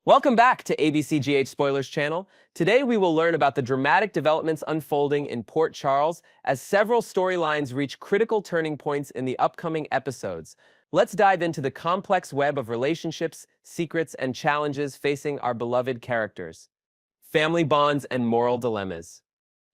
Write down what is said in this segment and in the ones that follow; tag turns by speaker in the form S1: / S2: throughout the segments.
S1: Welcome back to ABCGH Spoilers channel. Today we will learn about the dramatic developments unfolding in Port Charles as several storylines reach critical turning points in the upcoming episodes. Let's dive into the complex web of relationships, secrets, and challenges facing our beloved characters. Family bonds and moral dilemmas.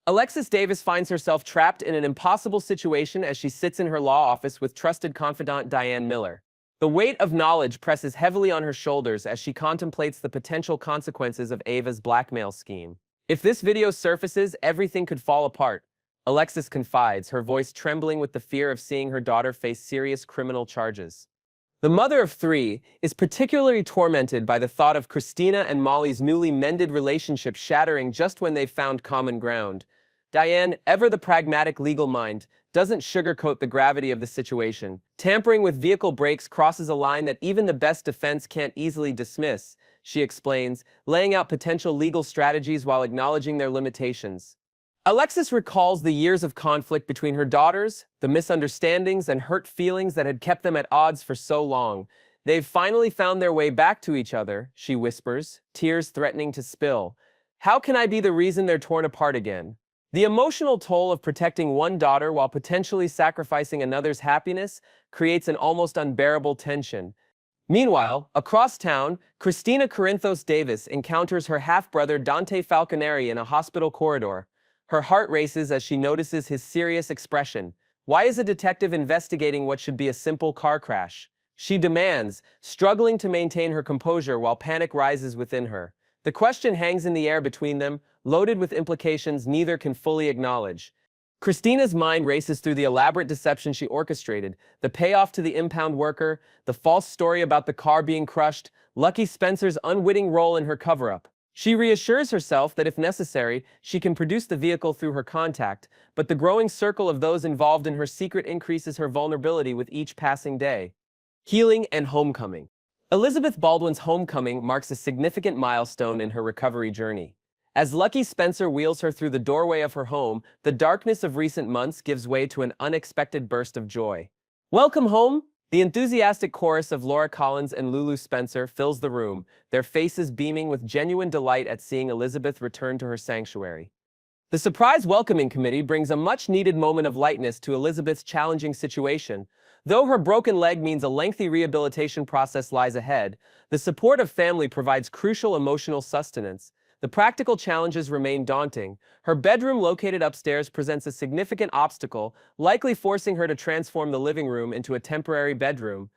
S1: Alexis Davis finds herself trapped in an impossible situation as she sits in her law office with trusted confidant Diane Miller. The weight of knowledge presses heavily on her shoulders as she contemplates the potential consequences of Ava's blackmail scheme. If this video surfaces, everything could fall apart. Alexis confides, her voice trembling with the fear of seeing her daughter face serious criminal charges. The mother of three is particularly tormented by the thought of Kristina and Molly's newly mended relationship shattering just when they've found common ground. Diane, ever the pragmatic legal mind, doesn't sugarcoat the gravity of the situation. Tampering with vehicle brakes crosses a line that even the best defense can't easily dismiss, she explains, laying out potential legal strategies while acknowledging their limitations. Alexis recalls the years of conflict between her daughters, the misunderstandings and hurt feelings that had kept them at odds for so long. They've finally found their way back to each other, she whispers, tears threatening to spill. How can I be the reason they're torn apart again? The emotional toll of protecting one daughter while potentially sacrificing another's happiness creates an almost unbearable tension. Meanwhile, across town, Kristina Corinthos Davis encounters her half-brother Dante Falconeri in a hospital corridor. Her heart races as she notices his serious expression. Why is a detective investigating what should be a simple car crash? She demands, struggling to maintain her composure while panic rises within her. The question hangs in the air between them, loaded with implications neither can fully acknowledge. Kristina's mind races through the elaborate deception she orchestrated, the payoff to the impound worker, the false story about the car being crushed, Lucky Spencer's unwitting role in her cover-up. She reassures herself that if necessary, she can produce the vehicle through her contact, but the growing circle of those involved in her secret increases her vulnerability with each passing day. Healing and homecoming. Elizabeth Baldwin's homecoming marks a significant milestone in her recovery journey. As Lucky Spencer wheels her through the doorway of her home, the darkness of recent months gives way to an unexpected burst of joy. "Welcome home!" The enthusiastic chorus of Laura Collins and Lulu Spencer fills the room, their faces beaming with genuine delight at seeing Elizabeth return to her sanctuary. The surprise welcoming committee brings a much-needed moment of lightness to Elizabeth's challenging situation. Though her broken leg means a lengthy rehabilitation process lies ahead, the support of family provides crucial emotional sustenance. The practical challenges remain daunting. Her bedroom located upstairs presents a significant obstacle, likely forcing her to transform the living room into a temporary bedroom.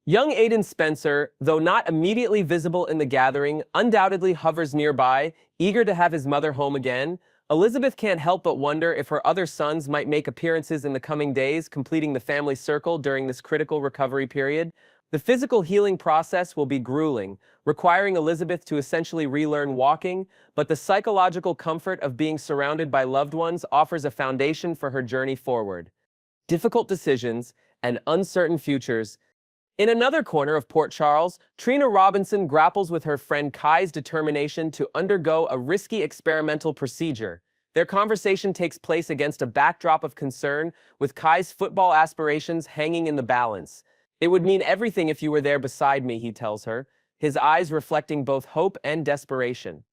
S1: Young Aiden Spencer, though not immediately visible in the gathering, undoubtedly hovers nearby, eager to have his mother home again. Elizabeth can't help but wonder if her other sons might make appearances in the coming days, completing the family circle during this critical recovery period. The physical healing process will be grueling, requiring Elizabeth to essentially relearn walking, but the psychological comfort of being surrounded by loved ones offers a foundation for her journey forward. Difficult decisions and uncertain futures. In another corner of Port Charles, Trina Robinson grapples with her friend Kai's determination to undergo a risky experimental procedure. Their conversation takes place against a backdrop of concern, with Kai's football aspirations hanging in the balance. "It would mean everything if you were there beside me," he tells her, his eyes reflecting both hope and desperation.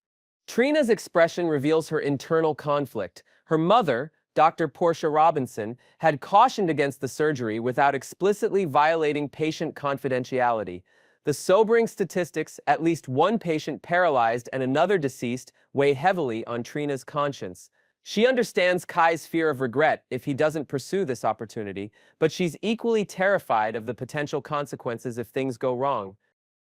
S1: Trina's expression reveals her internal conflict. Her mother, Dr. Portia Robinson, had cautioned against the surgery without explicitly violating patient confidentiality. The sobering statistics, at least one patient paralyzed and another deceased, weigh heavily on Trina's conscience. She understands Kai's fear of regret if he doesn't pursue this opportunity, but she's equally terrified of the potential consequences if things go wrong.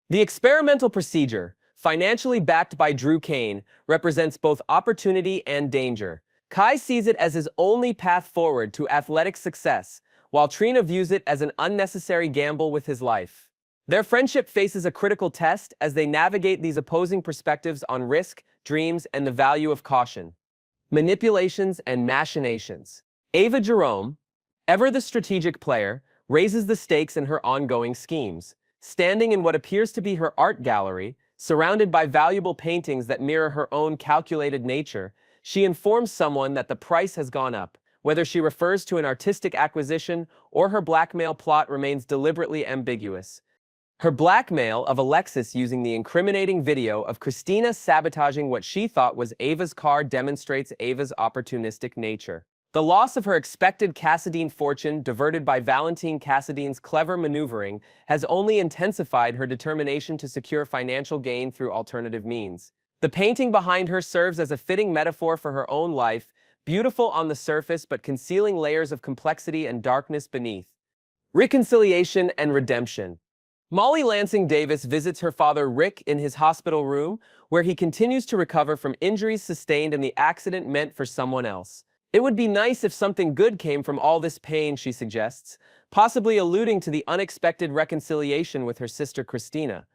S1: The experimental procedure, financially backed by Drew Kane, represents both opportunity and danger. Kai sees it as his only path forward to athletic success, while Trina views it as an unnecessary gamble with his life. Their friendship faces a critical test as they navigate these opposing perspectives on risk, dreams, and the value of caution. Manipulations and machinations. Ava Jerome, ever the strategic player, raises the stakes in her ongoing schemes. Standing in what appears to be her art gallery, surrounded by valuable paintings that mirror her own calculated nature, she informs someone that the price has gone up. Whether she refers to an artistic acquisition or her blackmail plot remains deliberately ambiguous. Her blackmail of Alexis using the incriminating video of Kristina sabotaging what she thought was Ava's car demonstrates Ava's opportunistic nature. The loss of her expected Cassadine fortune, diverted by Valentine Cassadine's clever maneuvering, has only intensified her determination to secure financial gain through alternative means. The painting behind her serves as a fitting metaphor for her own life, beautiful on the surface but concealing layers of complexity and darkness beneath. Reconciliation and redemption. Molly Lansing Davis visits her father Rick in his hospital room, where he continues to recover from injuries sustained in the accident meant for someone else. It would be nice if something good came from all this pain, she suggests, possibly alluding to the unexpected reconciliation with her sister Kristina.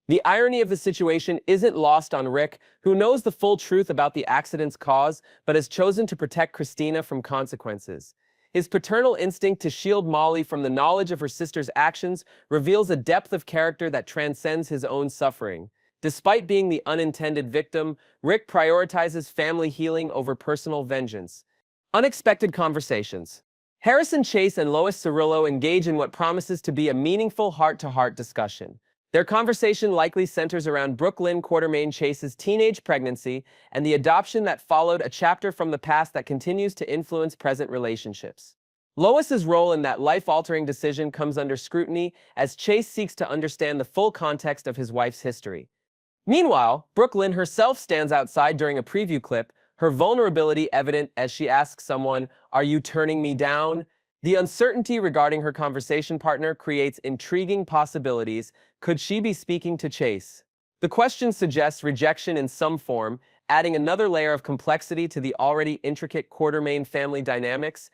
S1: The irony of the situation isn't lost on Rick, who knows the full truth about the accident's cause, but has chosen to protect Kristina from consequences. His paternal instinct to shield Molly from the knowledge of her sister's actions reveals a depth of character that transcends his own suffering. Despite being the unintended victim, Rick prioritizes family healing over personal vengeance. Unexpected conversations. Harrison Chase and Lois Cirillo engage in what promises to be a meaningful heart-to-heart discussion. Their conversation likely centers around Brooklyn Quartermaine Chase's teenage pregnancy and the adoption that followed, a chapter from the past that continues to influence present relationships. Lois's role in that life-altering decision comes under scrutiny as Chase seeks to understand the full context of his wife's history. Meanwhile, Brooklyn herself stands outside during a preview clip, her vulnerability evident as she asks someone, "Are you turning me down?" The uncertainty regarding her conversation partner creates intriguing possibilities. Could she be speaking to Chase? The question suggests rejection in some form, adding another layer of complexity to the already intricate Quartermaine family dynamics.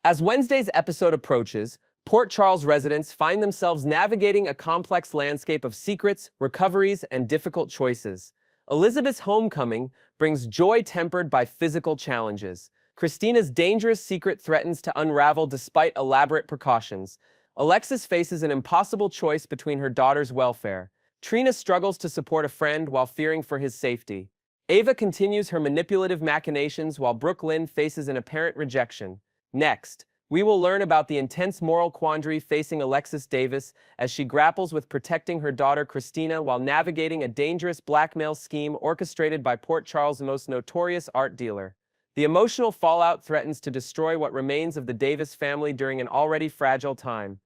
S1: As Wednesday's episode approaches, Port Charles residents find themselves navigating a complex landscape of secrets, recoveries, and difficult choices. Elizabeth's homecoming brings joy tempered by physical challenges. Kristina's dangerous secret threatens to unravel despite elaborate precautions. Alexis faces an impossible choice between her daughter's welfare. Trina struggles to support a friend while fearing for his safety. Ava continues her manipulative machinations while Brooklyn faces an apparent rejection. Next, we will learn about the intense moral quandary facing Alexis Davis as she grapples with protecting her daughter Kristina while navigating a dangerous blackmail scheme orchestrated by Port Charles' most notorious art dealer. The emotional fallout threatens to destroy what remains of the Davis family during an already fragile time.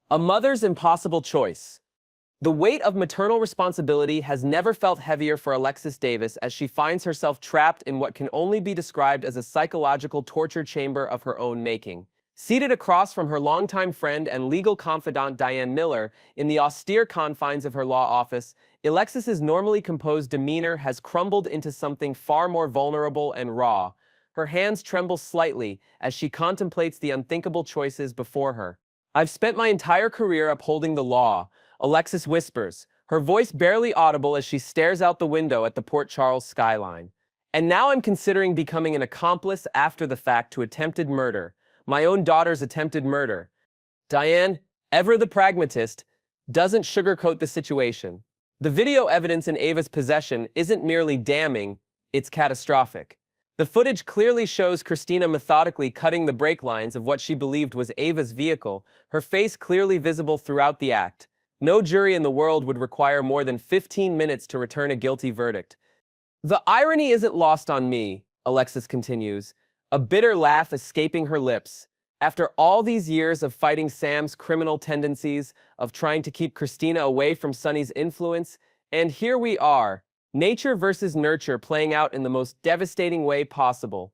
S1: A mother's impossible choice. The weight of maternal responsibility has never felt heavier for Alexis Davis as she finds herself trapped in what can only be described as a psychological torture chamber of her own making. Seated across from her longtime friend and legal confidant Diane Miller in the austere confines of her law office, Alexis's normally composed demeanor has crumbled into something far more vulnerable and raw. Her hands tremble slightly as she contemplates the unthinkable choices before her. "I've spent my entire career upholding the law," Alexis whispers, her voice barely audible as she stares out the window at the Port Charles skyline. "And now I'm considering becoming an accomplice after the fact to attempted murder. My own daughter's attempted murder." Diane, ever the pragmatist, doesn't sugarcoat the situation. The video evidence in Ava's possession isn't merely damning, it's catastrophic. The footage clearly shows Kristina methodically cutting the brake lines of what she believed was Ava's vehicle, her face clearly visible throughout the act. No jury in the world would require more than 15 minutes to return a guilty verdict. "The irony isn't lost on me," Alexis continues, a bitter laugh escaping her lips. "After all these years of fighting Sam's criminal tendencies, of trying to keep Kristina away from Sonny's influence, and here we are, nature versus nurture playing out in the most devastating way possible."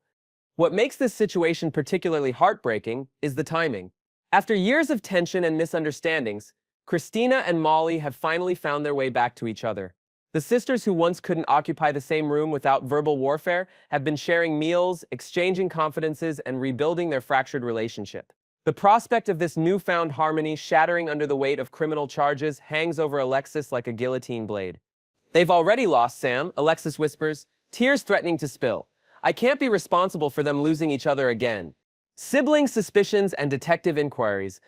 S1: What makes this situation particularly heartbreaking is the timing. After years of tension and misunderstandings, Kristina and Molly have finally found their way back to each other. The sisters, who once couldn't occupy the same room without verbal warfare, have been sharing meals, exchanging confidences, and rebuilding their fractured relationship. The prospect of this newfound harmony shattering under the weight of criminal charges hangs over Alexis like a guillotine blade. "They've already lost Sam," Alexis whispers, tears threatening to spill. "I can't be responsible for them losing each other again." Sibling suspicions and detective inquiries.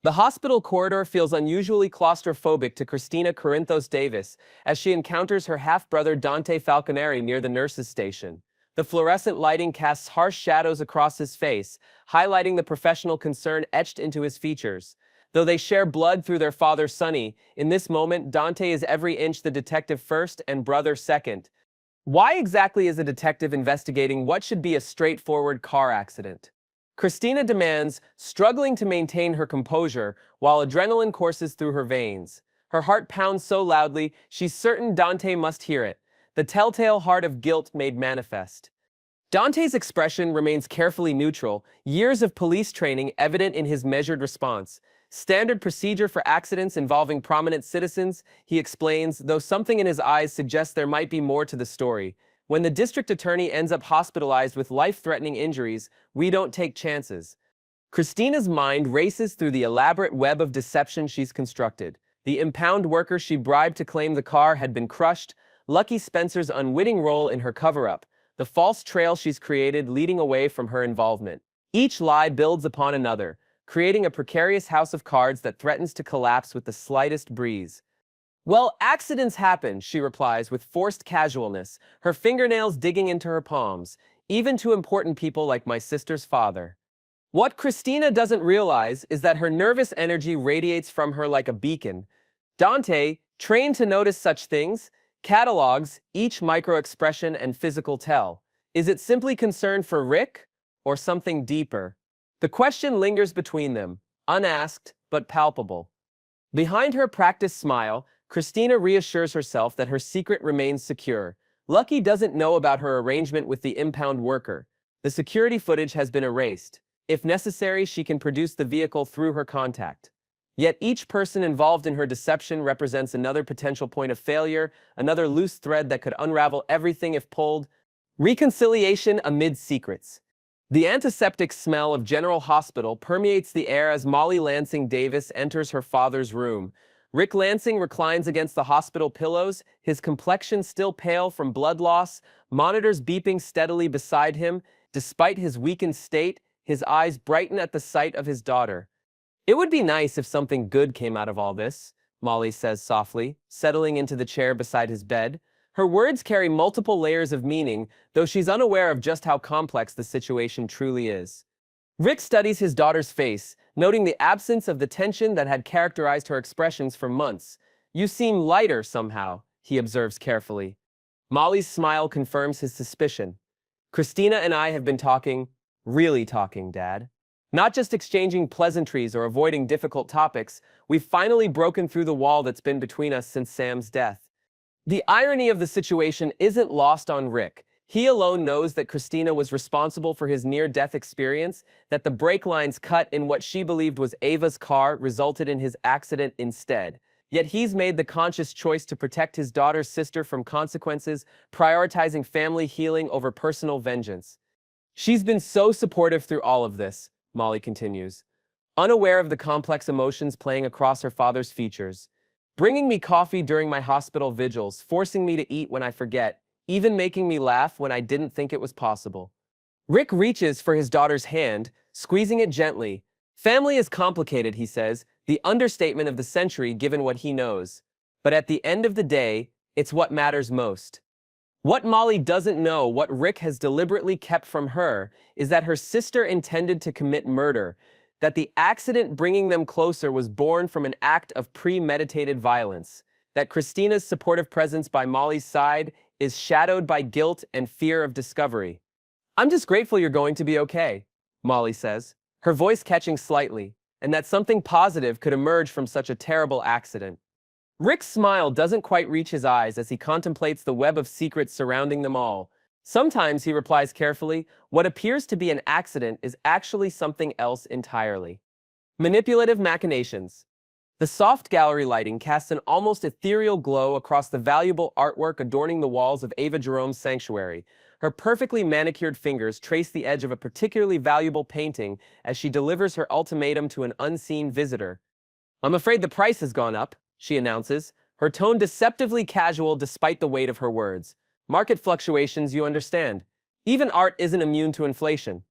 S1: The hospital corridor feels unusually claustrophobic to Kristina Corinthos Davis as she encounters her half-brother Dante Falconeri near the nurses' station. The fluorescent lighting casts harsh shadows across his face, highlighting the professional concern etched into his features. Though they share blood through their father Sonny, in this moment, Dante is every inch the detective first and brother second. Why exactly is a detective investigating what should be a straightforward car accident? Kristina demands, struggling to maintain her composure while adrenaline courses through her veins. Her heart pounds so loudly, she's certain Dante must hear it, the telltale heart of guilt made manifest. Dante's expression remains carefully neutral, years of police training evident in his measured response. Standard procedure for accidents involving prominent citizens, he explains, though something in his eyes suggests there might be more to the story. When the district attorney ends up hospitalized with life-threatening injuries, we don't take chances. Christina's mind races through the elaborate web of deception she's constructed. The impound worker she bribed to claim the car had been crushed, Lucky Spencer's unwitting role in her cover-up, the false trail she's created leading away from her involvement. Each lie builds upon another, creating a precarious house of cards that threatens to collapse with the slightest breeze. Well, accidents happen, she replies with forced casualness, her fingernails digging into her palms, even to important people like my sister's father. What Kristina doesn't realize is that her nervous energy radiates from her like a beacon. Dante, trained to notice such things, catalogs each micro-expression and physical tell. Is it simply concern for Rick, or something deeper? The question lingers between them, unasked but palpable. Behind her practiced smile, Kristina reassures herself that her secret remains secure. Lucky doesn't know about her arrangement with the impound worker. The security footage has been erased. If necessary, she can produce the vehicle through her contact. Yet each person involved in her deception represents another potential point of failure, another loose thread that could unravel everything if pulled. Reconciliation amid secrets. The antiseptic smell of General Hospital permeates the air as Molly Lansing Davis enters her father's room. Rick Lansing reclines against the hospital pillows, his complexion still pale from blood loss, monitors beeping steadily beside him. Despite his weakened state, his eyes brighten at the sight of his daughter. It would be nice if something good came out of all this, Molly says softly, settling into the chair beside his bed. Her words carry multiple layers of meaning, though she's unaware of just how complex the situation truly is. Rick studies his daughter's face, noting the absence of the tension that had characterized her expressions for months. You seem lighter somehow, he observes carefully. Molly's smile confirms his suspicion. Kristina and I have been talking, really talking, Dad. Not just exchanging pleasantries or avoiding difficult topics, we've finally broken through the wall that's been between us since Sam's death. The irony of the situation isn't lost on Rick. He alone knows that Kristina was responsible for his near-death experience, that the brake lines cut in what she believed was Ava's car resulted in his accident instead. Yet he's made the conscious choice to protect his daughter's sister from consequences, prioritizing family healing over personal vengeance. She's been so supportive through all of this, Molly continues, unaware of the complex emotions playing across her father's features. Bringing me coffee during my hospital vigils, forcing me to eat when I forget, even making me laugh when I didn't think it was possible. Rick reaches for his daughter's hand, squeezing it gently. Family is complicated, he says, the understatement of the century given what he knows. But at the end of the day, it's what matters most. What Molly doesn't know, what Rick has deliberately kept from her, is that her sister intended to commit murder, that the accident bringing them closer was born from an act of premeditated violence, that Kristina's supportive presence by Molly's side is shadowed by guilt and fear of discovery. I'm just grateful you're going to be okay, Molly says, her voice catching slightly, and that something positive could emerge from such a terrible accident. Rick's smile doesn't quite reach his eyes as he contemplates the web of secrets surrounding them all. Sometimes, he replies carefully, what appears to be an accident is actually something else entirely. Manipulative machinations. The soft gallery lighting casts an almost ethereal glow across the valuable artwork adorning the walls of Ava Jerome's sanctuary. Her perfectly manicured fingers trace the edge of a particularly valuable painting as she delivers her ultimatum to an unseen visitor. I'm afraid the price has gone up, she announces, her tone deceptively casual despite the weight of her words. Market fluctuations, you understand. Even art isn't immune to inflation.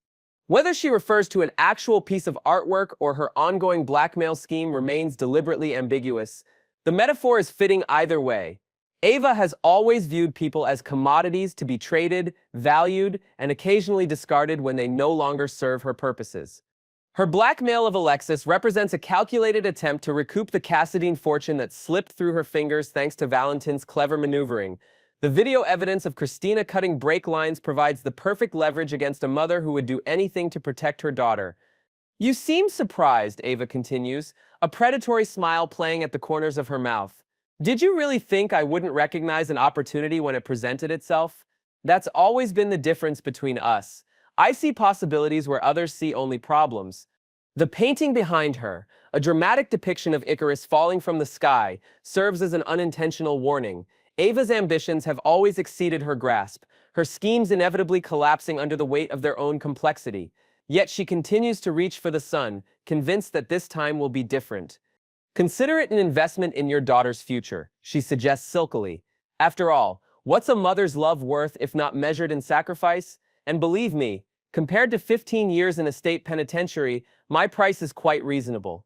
S1: Whether she refers to an actual piece of artwork or her ongoing blackmail scheme remains deliberately ambiguous. The metaphor is fitting either way. Ava has always viewed people as commodities to be traded, valued, and occasionally discarded when they no longer serve her purposes. Her blackmail of Alexis represents a calculated attempt to recoup the Cassadine fortune that slipped through her fingers thanks to Valentin's clever maneuvering. The video evidence of Kristina cutting brake lines provides the perfect leverage against a mother who would do anything to protect her daughter. You seem surprised, Ava continues, a predatory smile playing at the corners of her mouth. Did you really think I wouldn't recognize an opportunity when it presented itself? That's always been the difference between us. I see possibilities where others see only problems. The painting behind her, a dramatic depiction of Icarus falling from the sky, serves as an unintentional warning. Ava's ambitions have always exceeded her grasp, her schemes inevitably collapsing under the weight of their own complexity. Yet she continues to reach for the sun, convinced that this time will be different. Consider it an investment in your daughter's future, she suggests silkily. After all, what's a mother's love worth if not measured in sacrifice? And believe me, compared to 15 years in a state penitentiary, my price is quite reasonable.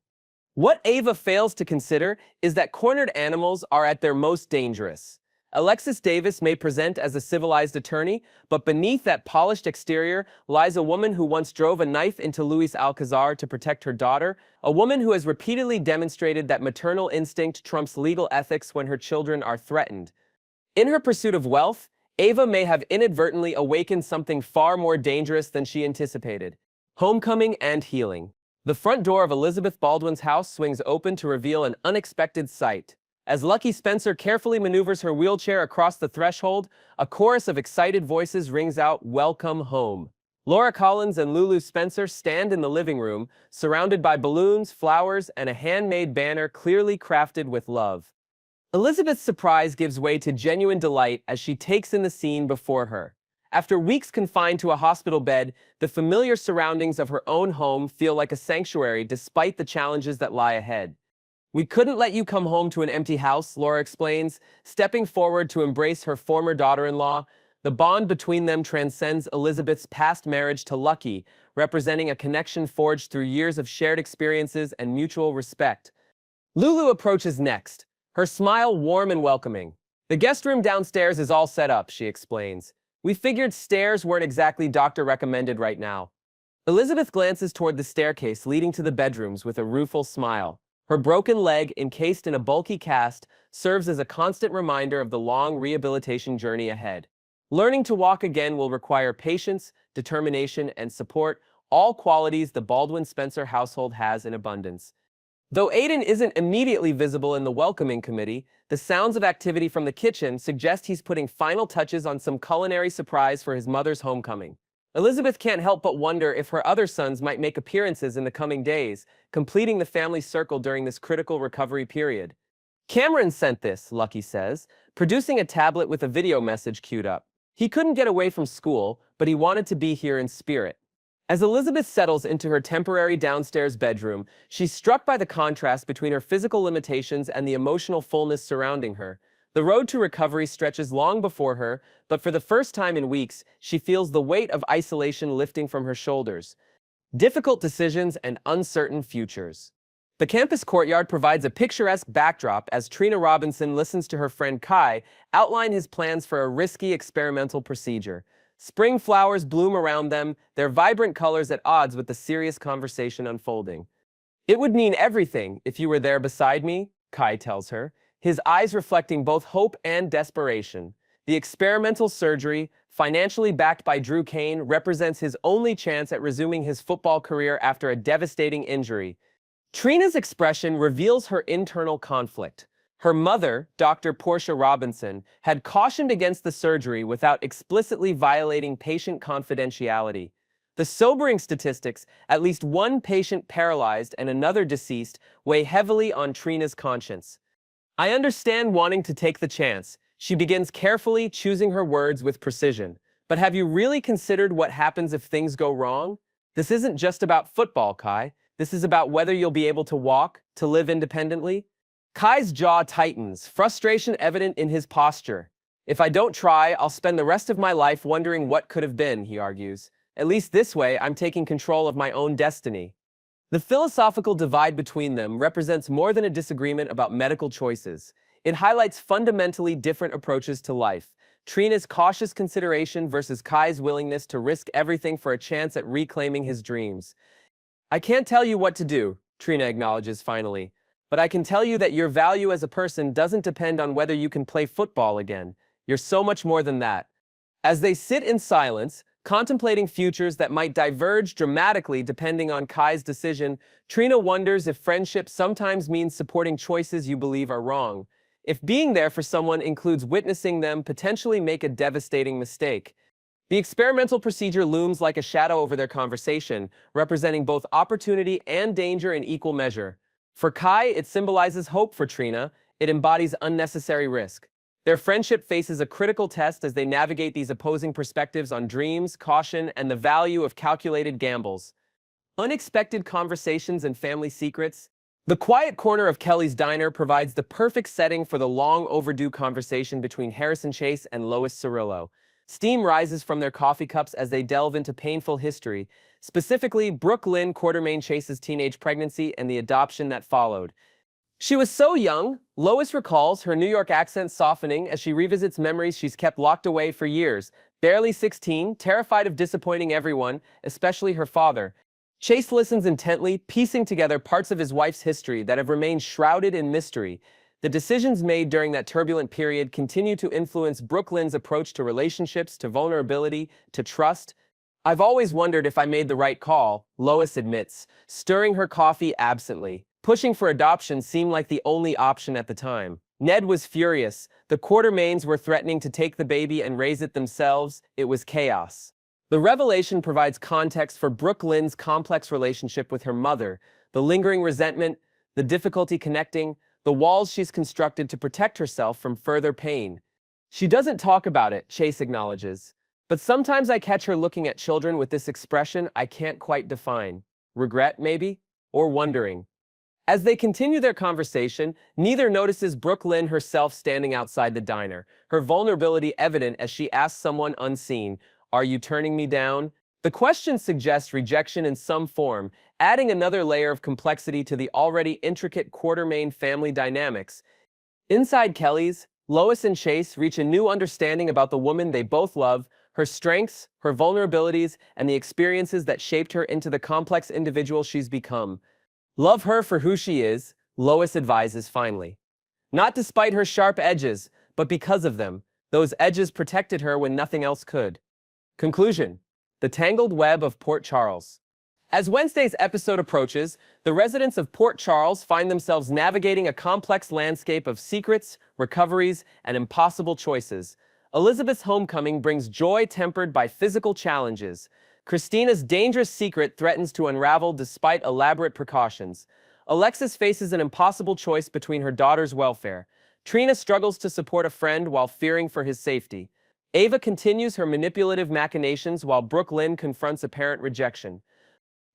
S1: What Ava fails to consider is that cornered animals are at their most dangerous. Alexis Davis may present as a civilized attorney, but beneath that polished exterior lies a woman who once drove a knife into Luis Alcazar to protect her daughter, a woman who has repeatedly demonstrated that maternal instinct trumps legal ethics when her children are threatened. In her pursuit of wealth, Ava may have inadvertently awakened something far more dangerous than she anticipated. Homecoming and healing. The front door of Elizabeth Baldwin's house swings open to reveal an unexpected sight. As Lucky Spencer carefully maneuvers her wheelchair across the threshold, a chorus of excited voices rings out, "Welcome home." Laura Collins and Lulu Spencer stand in the living room, surrounded by balloons, flowers, and a handmade banner clearly crafted with love. Elizabeth's surprise gives way to genuine delight as she takes in the scene before her. After weeks confined to a hospital bed, the familiar surroundings of her own home feel like a sanctuary despite the challenges that lie ahead. "We couldn't let you come home to an empty house," Laura explains, stepping forward to embrace her former daughter-in-law. The bond between them transcends Elizabeth's past marriage to Lucky, representing a connection forged through years of shared experiences and mutual respect. Lulu approaches next, her smile warm and welcoming. "The guest room downstairs is all set up," she explains. "We figured stairs weren't exactly doctor-recommended right now." Elizabeth glances toward the staircase leading to the bedrooms with a rueful smile. Her broken leg, encased in a bulky cast, serves as a constant reminder of the long rehabilitation journey ahead. Learning to walk again will require patience, determination, and support, all qualities the Baldwin-Spencer household has in abundance. Though Aiden isn't immediately visible in the welcoming committee, the sounds of activity from the kitchen suggest he's putting final touches on some culinary surprise for his mother's homecoming. Elizabeth can't help but wonder if her other sons might make appearances in the coming days, completing the family circle during this critical recovery period. "Cameron sent this," Lucky says, producing a tablet with a video message queued up. "He couldn't get away from school, but he wanted to be here in spirit." As Elizabeth settles into her temporary downstairs bedroom, she's struck by the contrast between her physical limitations and the emotional fullness surrounding her. The road to recovery stretches long before her, but for the first time in weeks, she feels the weight of isolation lifting from her shoulders. Difficult decisions and uncertain futures. The campus courtyard provides a picturesque backdrop as Trina Robinson listens to her friend Kai outline his plans for a risky experimental procedure. Spring flowers bloom around them, their vibrant colors at odds with the serious conversation unfolding. "It would mean everything if you were there beside me," Kai tells her, his eyes reflecting both hope and desperation. The experimental surgery, financially backed by Drew Kane, represents his only chance at resuming his football career after a devastating injury. Trina's expression reveals her internal conflict. Her mother, Dr. Portia Robinson, had cautioned against the surgery without explicitly violating patient confidentiality. The sobering statistics, at least one patient paralyzed and another deceased, weigh heavily on Trina's conscience. "I understand wanting to take the chance," she begins carefully, choosing her words with precision. "But have you really considered what happens if things go wrong? This isn't just about football, Kai. This is about whether you'll be able to walk, to live independently." Kai's jaw tightens, frustration evident in his posture. "If I don't try, I'll spend the rest of my life wondering what could have been," he argues. "At least this way, I'm taking control of my own destiny." The philosophical divide between them represents more than a disagreement about medical choices. It highlights fundamentally different approaches to life. Trina's cautious consideration versus Kai's willingness to risk everything for a chance at reclaiming his dreams. I can't tell you what to do, Trina acknowledges finally, but I can tell you that your value as a person doesn't depend on whether you can play football again. You're so much more than that. As they sit in silence, contemplating futures that might diverge dramatically depending on Kai's decision, Trina wonders if friendship sometimes means supporting choices you believe are wrong. If being there for someone includes witnessing them potentially make a devastating mistake. The experimental procedure looms like a shadow over their conversation, representing both opportunity and danger in equal measure. For Kai, it symbolizes hope. For Trina, it embodies unnecessary risk. Their friendship faces a critical test as they navigate these opposing perspectives on dreams, caution, and the value of calculated gambles. Unexpected conversations and family secrets. The quiet corner of Kelly's diner provides the perfect setting for the long overdue conversation between Harrison Chase and Lois Cirillo. Steam rises from their coffee cups as they delve into painful history, specifically Brooke Lynn Quartermaine Chase's teenage pregnancy and the adoption that followed. She was so young, Lois recalls, her New York accent softening as she revisits memories she's kept locked away for years. Barely 16, terrified of disappointing everyone, especially her father. Chase listens intently, piecing together parts of his wife's history that have remained shrouded in mystery. The decisions made during that turbulent period continue to influence Brooke Lynn's approach to relationships, to vulnerability, to trust. I've always wondered if I made the right call, Lois admits, stirring her coffee absently. Pushing for adoption seemed like the only option at the time. Ned was furious. The Quartermaines were threatening to take the baby and raise it themselves. It was chaos. The revelation provides context for Brooke Lynn's complex relationship with her mother, the lingering resentment, the difficulty connecting, the walls she's constructed to protect herself from further pain. She doesn't talk about it, Chase acknowledges. But sometimes I catch her looking at children with this expression I can't quite define. Regret, maybe? Or wondering. As they continue their conversation, neither notices Brooke Lynn herself standing outside the diner, her vulnerability evident as she asks someone unseen, "Are you turning me down?" The question suggests rejection in some form, adding another layer of complexity to the already intricate Quartermaine family dynamics. Inside Kelly's, Lois and Chase reach a new understanding about the woman they both love, her strengths, her vulnerabilities, and the experiences that shaped her into the complex individual she's become. Love her for who she is, Lois advises finally. Not despite her sharp edges, but because of them. Those edges protected her when nothing else could. Conclusion: the tangled web of Port Charles. As Wednesday's episode approaches, the residents of Port Charles find themselves navigating a complex landscape of secrets, recoveries, and impossible choices. Elizabeth's homecoming brings joy tempered by physical challenges. Kristina's dangerous secret threatens to unravel despite elaborate precautions. Alexis faces an impossible choice between her daughter's welfare. Trina struggles to support a friend while fearing for his safety. Ava continues her manipulative machinations while Brooke Lynn confronts apparent rejection.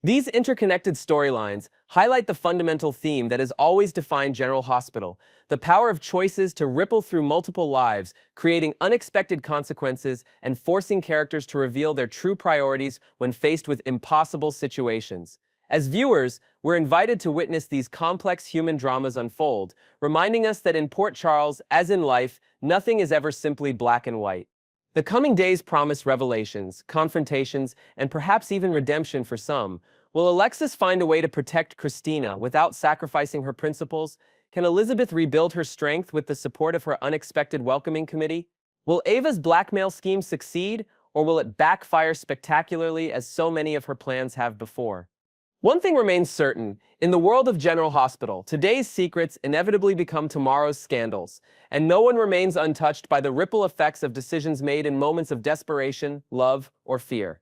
S1: These interconnected storylines highlight the fundamental theme that has always defined General Hospital: the power of choices to ripple through multiple lives, creating unexpected consequences and forcing characters to reveal their true priorities when faced with impossible situations. As viewers, we're invited to witness these complex human dramas unfold, reminding us that in Port Charles, as in life, nothing is ever simply black and white. The coming days promise revelations, confrontations, and perhaps even redemption for some. Will Alexis find a way to protect Kristina without sacrificing her principles? Can Elizabeth rebuild her strength with the support of her unexpected welcoming committee? Will Ava's blackmail scheme succeed, or will it backfire spectacularly as so many of her plans have before? One thing remains certain: in the world of General Hospital, today's secrets inevitably become tomorrow's scandals, and no one remains untouched by the ripple effects of decisions made in moments of desperation, love, or fear.